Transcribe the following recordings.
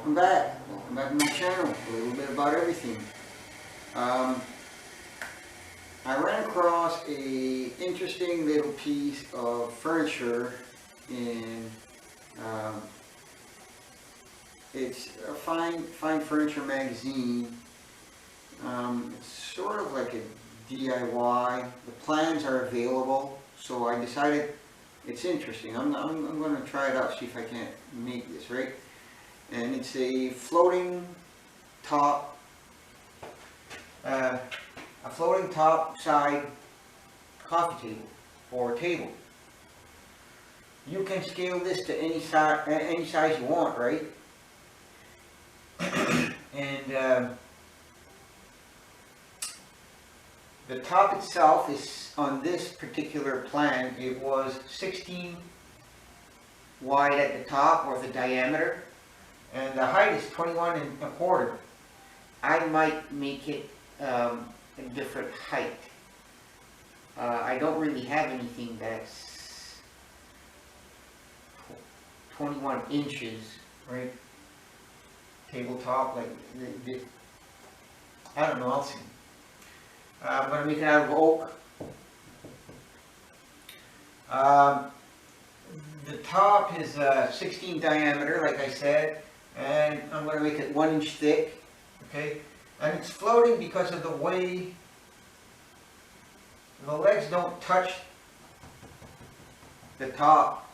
Welcome back to my channel, a little bit about everything. I ran across a interesting little piece of furniture in, it's a fine furniture magazine. It's sort of like a DIY. The plans are available, so I decided it's interesting. I'm going to try it out, see if I can't make this, right? And it's a floating top side coffee table or table. You can scale this to any size you want, right? And the top itself is, on this particular plan, it was 16 wide at the top, or the diameter, and the height is 21.25. I might make it a different height. I don't really have anything that's 21 inches, right? Tabletop, like this. I don't know, I'll see. I'm going to make it out of oak. The top is 16 diameter, like I said, and I'm going to make it 1 inch thick. Okay, and it's floating because of the way the legs don't touch the top.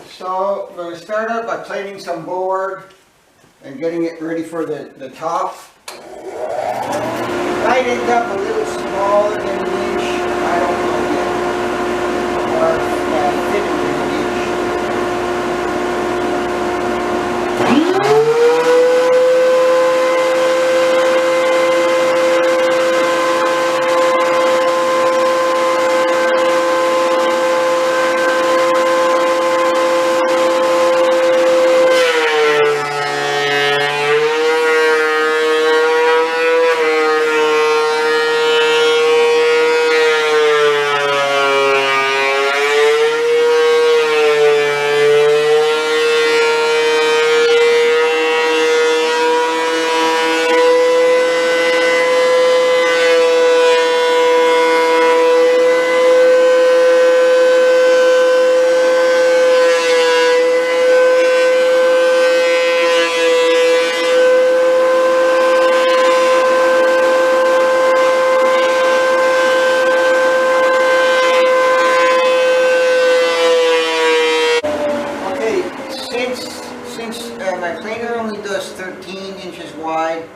So I'm going to start out by plating some board and getting it ready for the top. It might end up a little smaller than an inch, I don't know yet, or thicker than an inch. My planer only does 13 inches wide,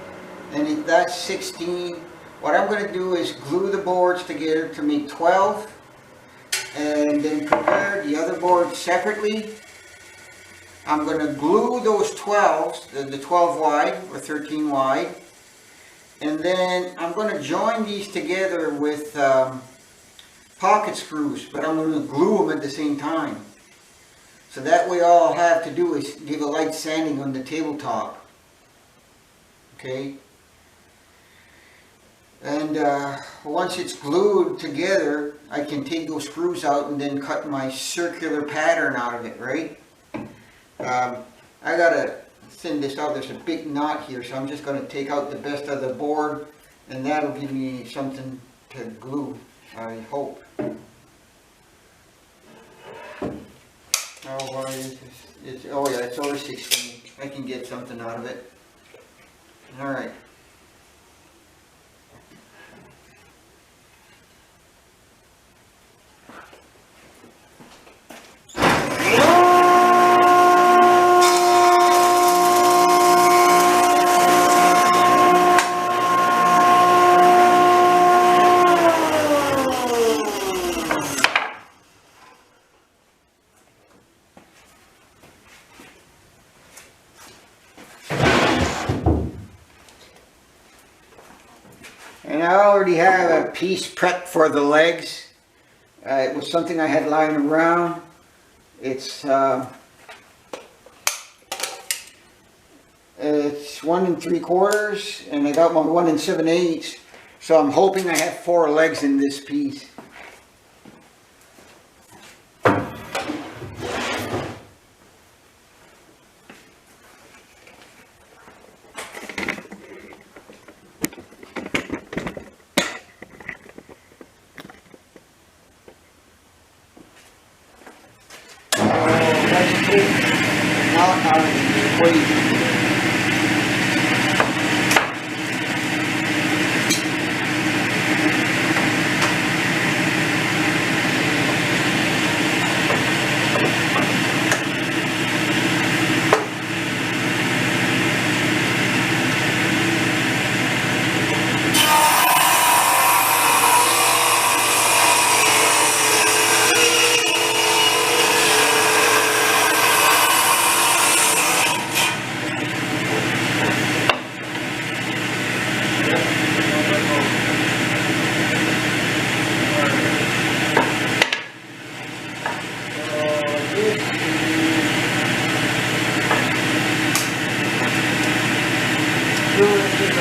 and that's 16. What I'm going to do is glue the boards together to make 12, and then prepare the other boards separately. I'm going to glue those 12s, the 12 wide or 13 wide, and then I'm going to join these together with pocket screws, but I'm going to glue them at the same time. So that way all I'll have to do is give a light sanding on the tabletop. Okay? And once it's glued together, I can take those screws out and then cut my circular pattern out of it, right? I gotta thin this out. There's a big knot here, so I'm just going to take out the best of the board, and that'll give me something to glue, I hope. Oh, well, oh yeah, it's over 16. I can get something out of it. Alright. And I already have a piece prepped for the legs. It was something I had lying around. It's 1 3/4, and I got my 1 7/8. So I'm hoping I have 4 legs in this piece. not out of the equation.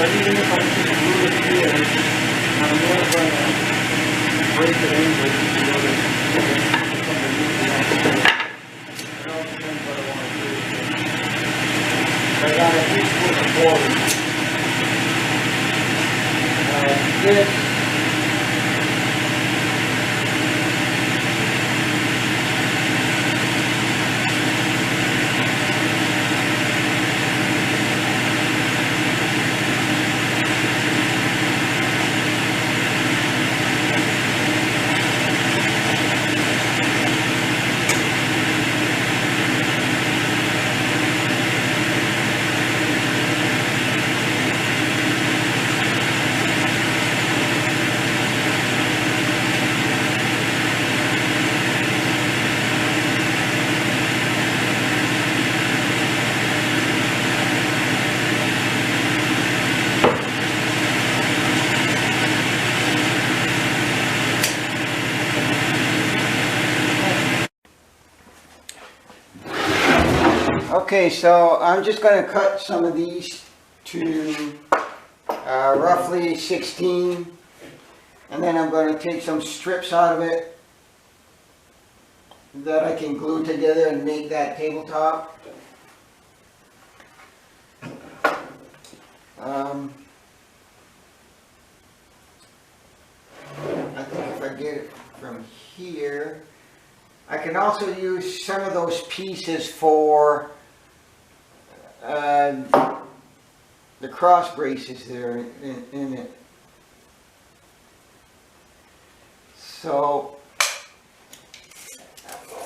Even if I just glue it here, I'm not going to break it anyway. It all depends what I want to do. I got at least with a border. This. Okay, so I'm just going to cut some of these to roughly 16, and then I'm going to take some strips out of it that I can glue together and make that tabletop. I think if I get it from here, I can also use some of those pieces for the cross braces there in it. So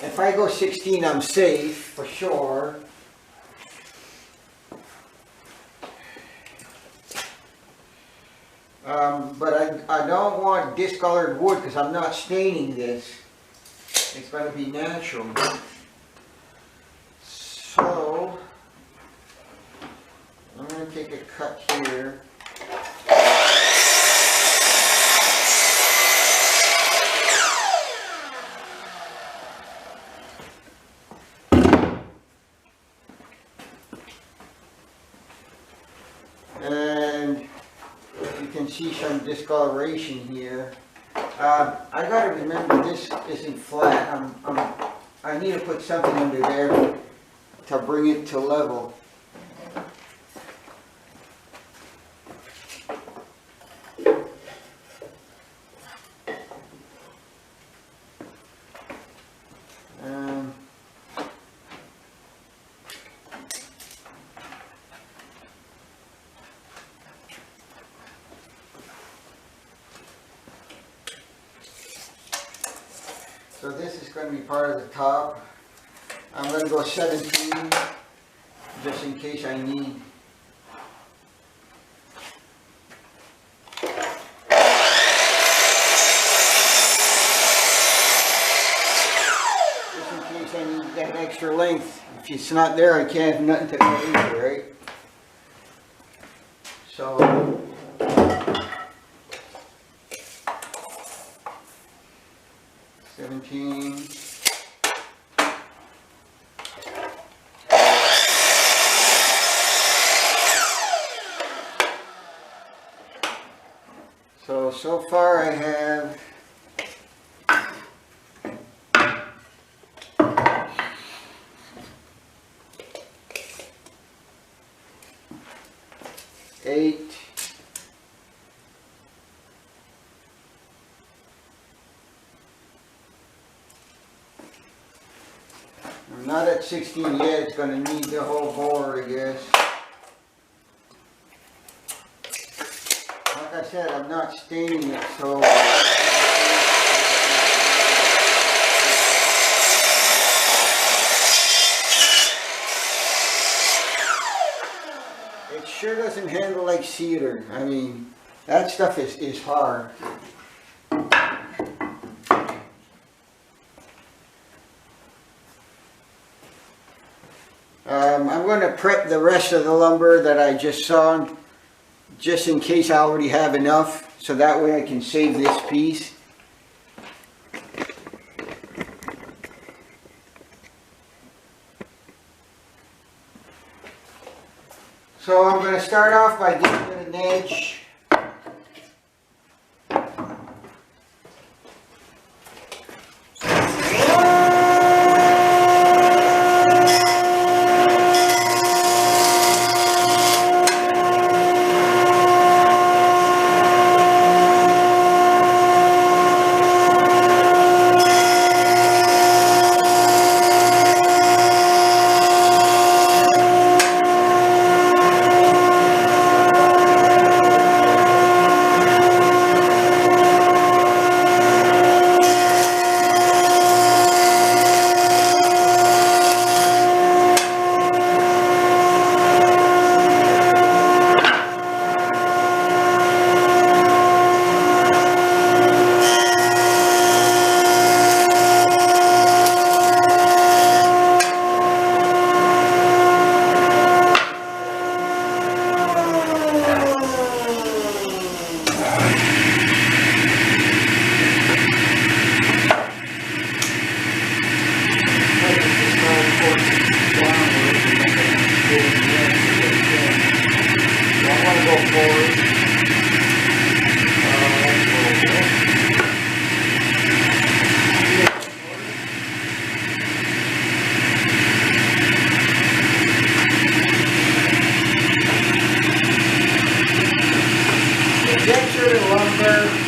if I go 16, I'm safe for sure. But I don't want discolored wood because I'm not staining this. It's going to be natural. So I'm going to take a cut here. And you can see some discoloration here. I got to remember this isn't flat. I need to put something under there to bring it to level. So this is going to be part of the top. I'm going to go 17 just in case I need. Just in case I need that extra length. If it's not there, I can't have nothing to cut into, right? So 17. So far I have 8. I'm not at 16 yet, it's gonna need the whole board, I guess. Like I said, I'm not staining it, so it sure doesn't handle like cedar. I mean, that stuff is hard. I'm going to prep the rest of the lumber that I just saw, just in case I already have enough, so that way I can save this piece. So I'm going to start off by giving it an edge.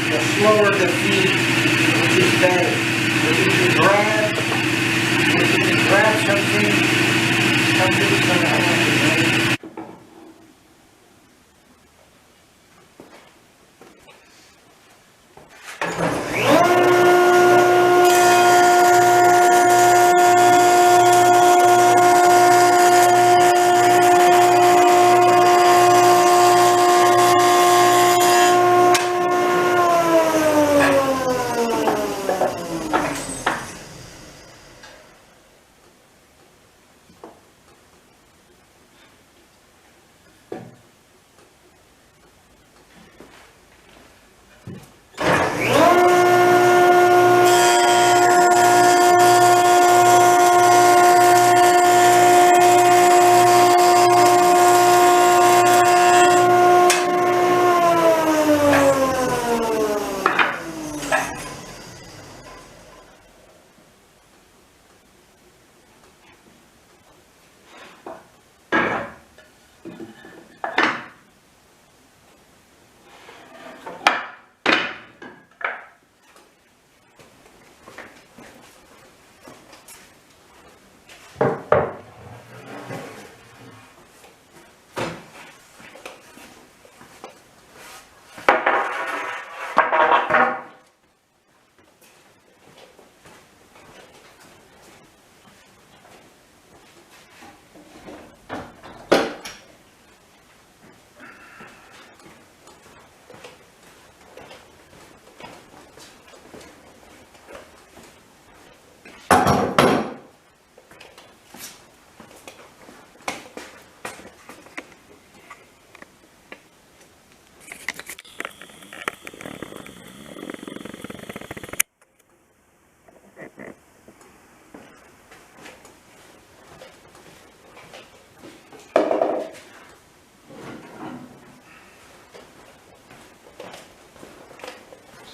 The slower the feed, which is better. If you can grab something, something's going to happen, right?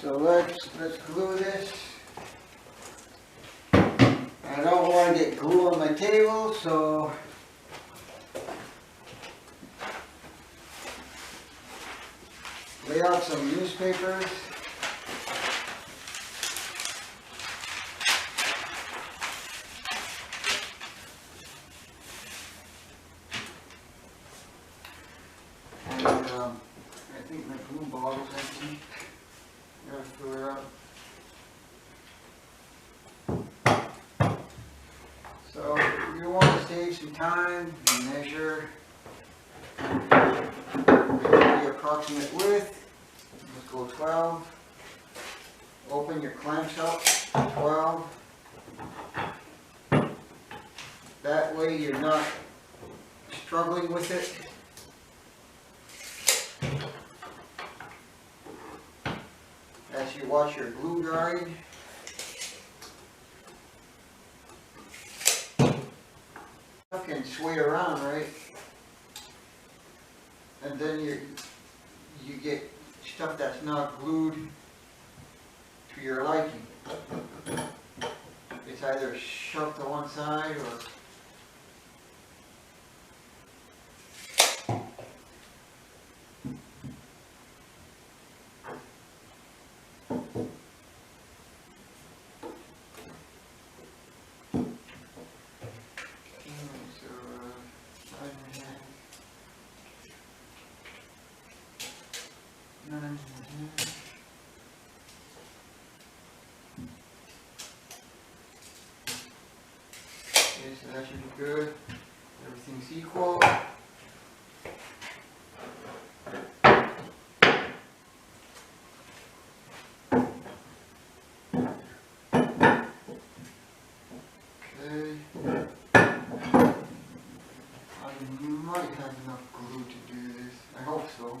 So let's glue this. I don't want to get glue on my table, so lay out some newspapers. time, you measure the approximate width. Let's go 12. Open your clamps up, 12. That way you're not struggling with it. As you watch your glue drying. Stuff can sway around, right? And then you get stuff that's not glued to your liking. It's either shoved to one side or okay, so that should be good. Everything's equal. Okay. I might have enough glue to do this. I hope so.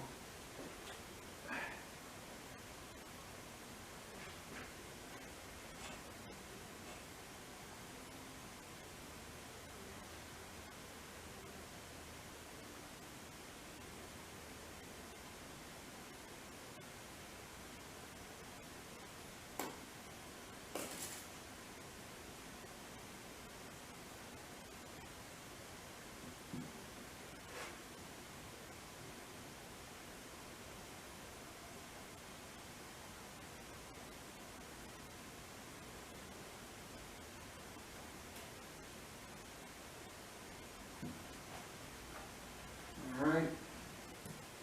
Alright.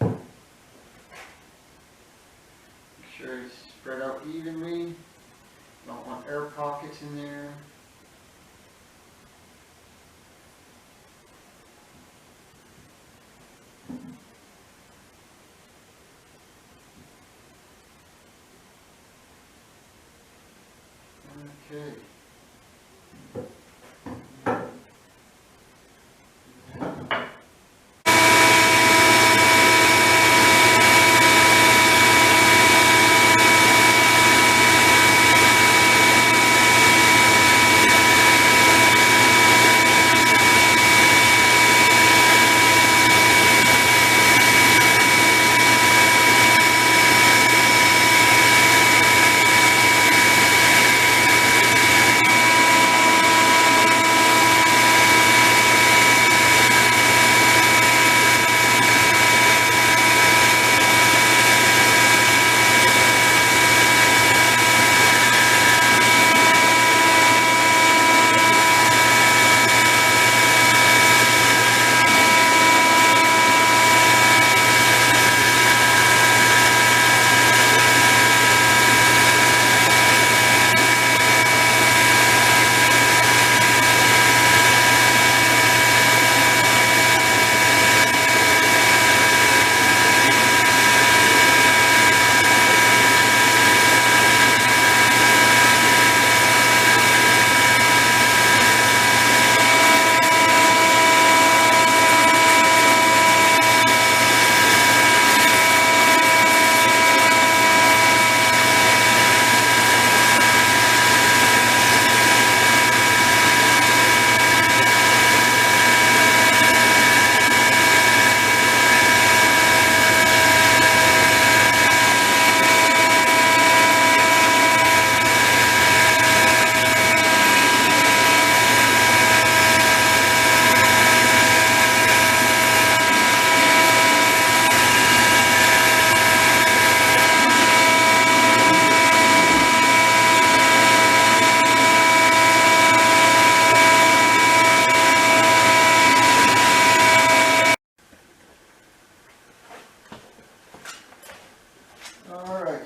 Make sure it's spread out evenly. Don't want air pockets in there. Okay.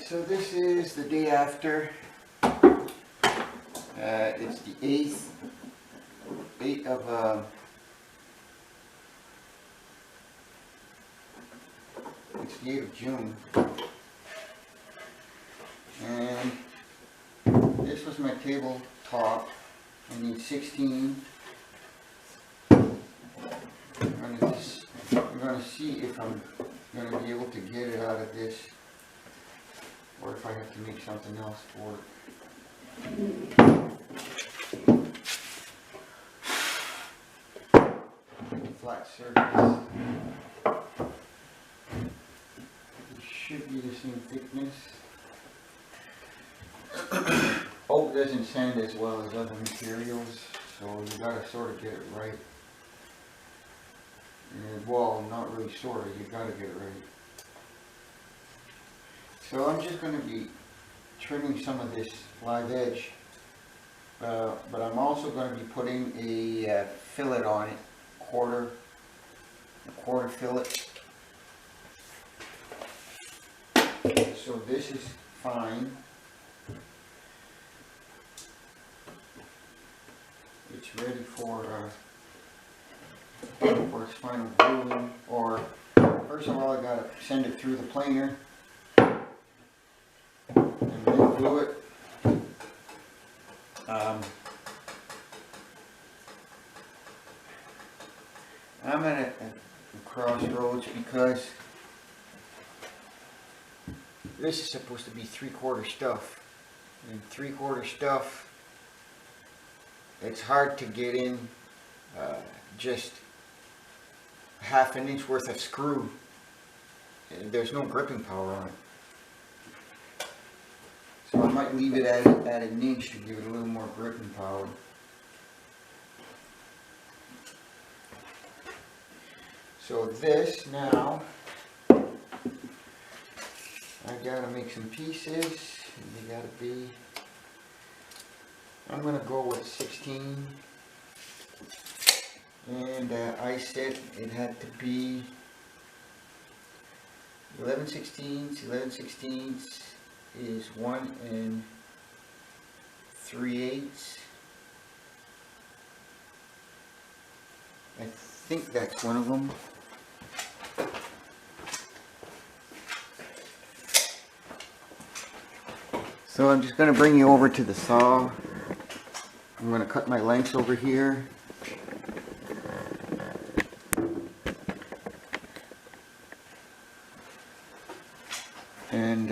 So this is the day after. It's the 8th of 28th of June. And this was my tabletop. I need 16. I'm gonna see if I'm gonna be able to get it out of this, or if I have to make something else for it. Flat surface. It should be the same thickness. Oak doesn't sand as well as other materials, so you gotta sort of get it right. And, well, not really sort of, you gotta get it right. So I'm just gonna be trimming some of this live edge, but I'm also gonna be putting a fillet on it, a quarter fillet. So this is fine. It's ready for its final gluing. Or first of all, I gotta send it through the planer and then glue it. I'm at a crossroads because this is supposed to be 3/4 stuff, and 3/4 stuff, it's hard to get in just ½ an inch worth of screw. There's no gripping power on it. So I might leave it at an inch to give it a little more gripping power. So this now, I gotta make some pieces, and they gotta be, I'm gonna go with 16, and I said it had to be 11/16. 11/16 is 1 3/8. I think that's one of them. So I'm just going to bring you over to the saw. I'm going to cut my lengths over here. And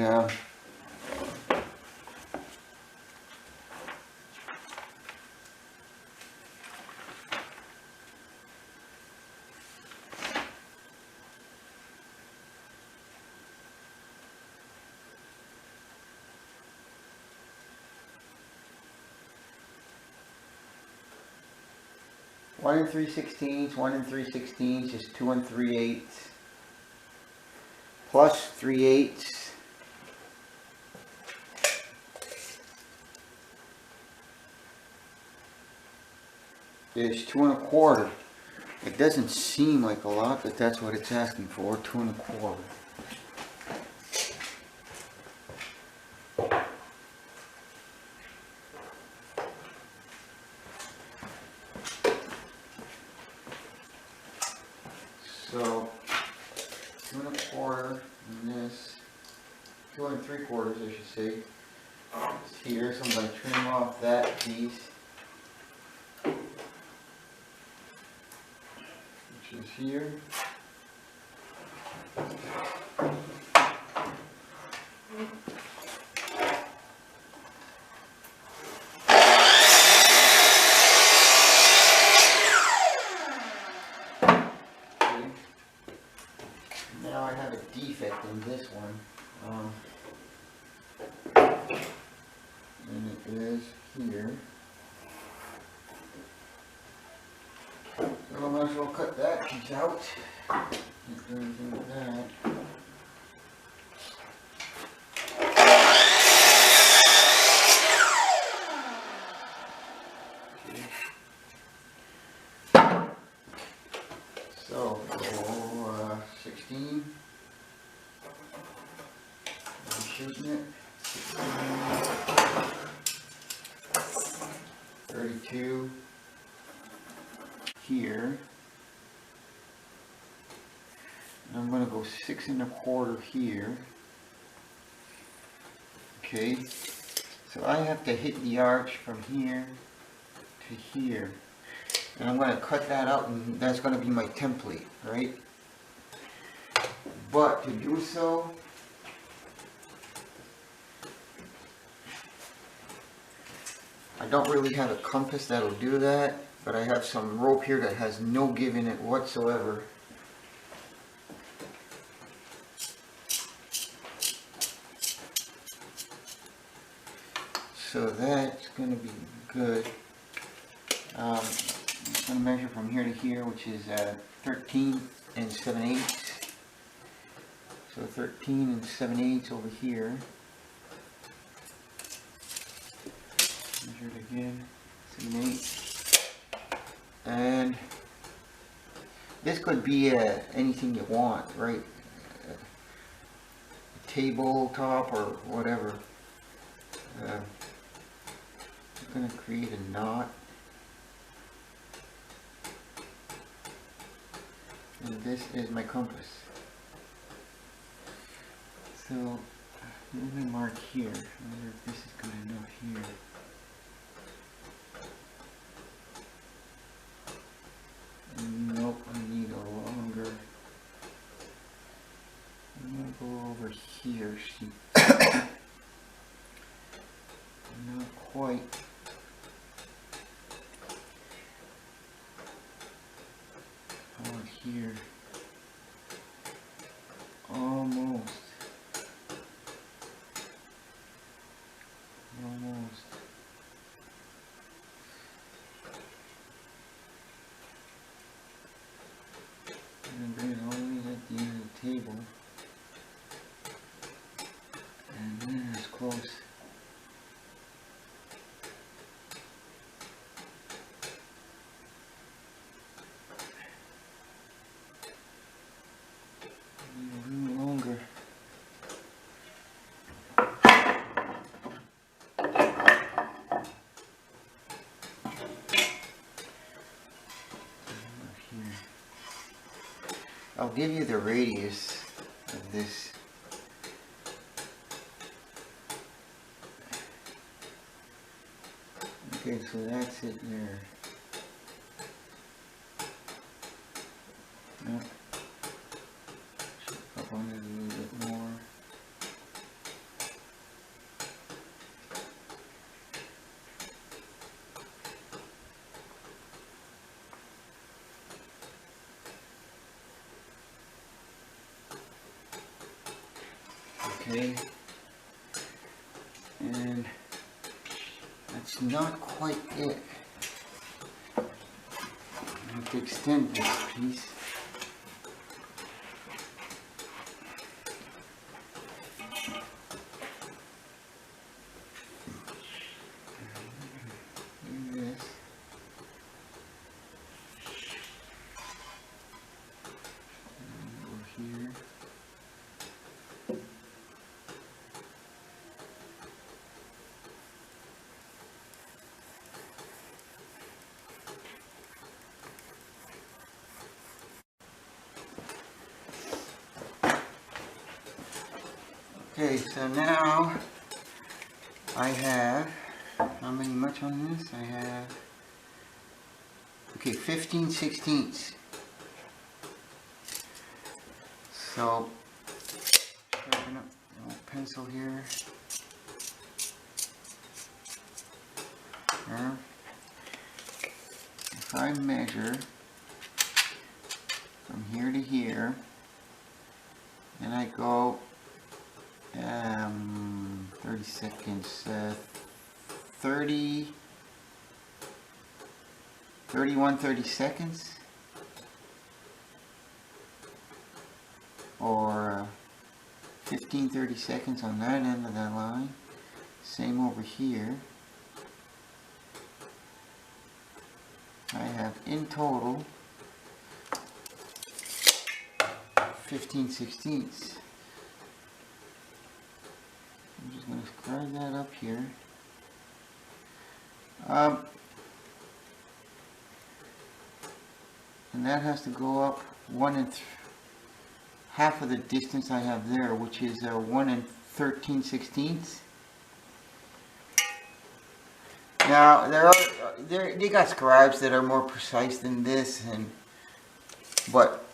one 3/16, 1 3/16 is 2 3/8 plus 3/8 is 2 1/4. It doesn't seem like a lot, but that's what it's asking for, 2 1/4. So 2 1/4 and this 2 3/4, I should say, is here. So I'm going to trim off that piece, which is here. Now I have a defect in this one, and it is here. So I might as well cut that piece out. Can't do anything with that. So, 16, I'm shooting it, 16, 32, here, I'm going to go 6 1/4 here. Okay, so I have to hit the arch from here to here. And I'm going to cut that out, and that's going to be my template, right? But to do so, I don't really have a compass that'll do that, but I have some rope here that has no give in it whatsoever. So that's going to be good. I'm going to measure from here to here, which is 13 7/8. So 13 7/8 over here. Measure it again, 7/8. And this could be anything you want, right? A tabletop or whatever. I'm going to create a knot. And this is my compass. So let me mark here. I wonder if this is good enough here. Nope, I need a longer. I'm gonna go over here. See, not quite. Here, almost. And bring it all the way at the end of the table, and then it's close. I'll give you the radius of this. Okay, so that's it there. Yep. Up on it a little bit more. Okay, and that's not quite it. I have to extend this piece. Do this. And over here. Okay, so now I have, how much on this? I have, okay, 15 16ths. So, sharpen up the old pencil here. If I measure from here to here, and I go 30 seconds, 30 seconds, or 30 seconds on that end of that line. Same over here. I have in total 15 16ths. I'm just going to scribe that up here. And that has to go up half of the distance I have there, which is 1 13/16. Now they got scribes that are more precise than this, but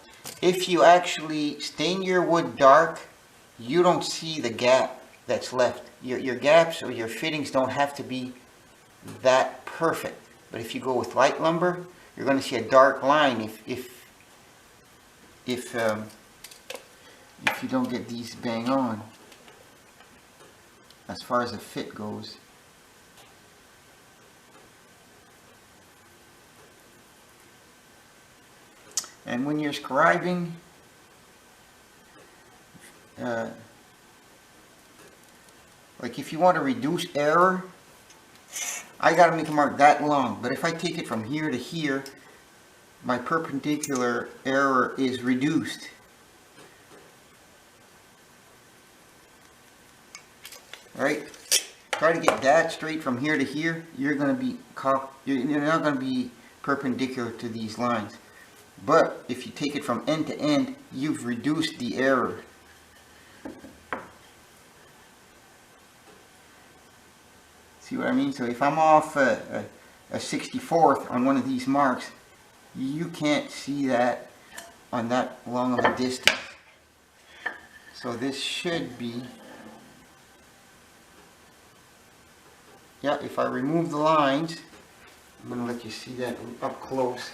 if you actually stain your wood dark, you don't see the gap that's left. Your gaps or your fittings don't have to be that perfect. But if you go with light lumber, you're going to see a dark line if you don't get these bang on as far as the fit goes. And when you're scribing, like if you want to reduce error, I gotta make a mark that long, but if I take it from here to here, my perpendicular error is reduced. Right? Try to get that straight from here to here, you're not gonna be perpendicular to these lines. But if you take it from end to end, you've reduced the error. See what I mean? So if I'm off a 64th on one of these marks, you can't see that on that long of a distance. So this should be, yeah, if I remove the lines, I'm going to let you see that up close.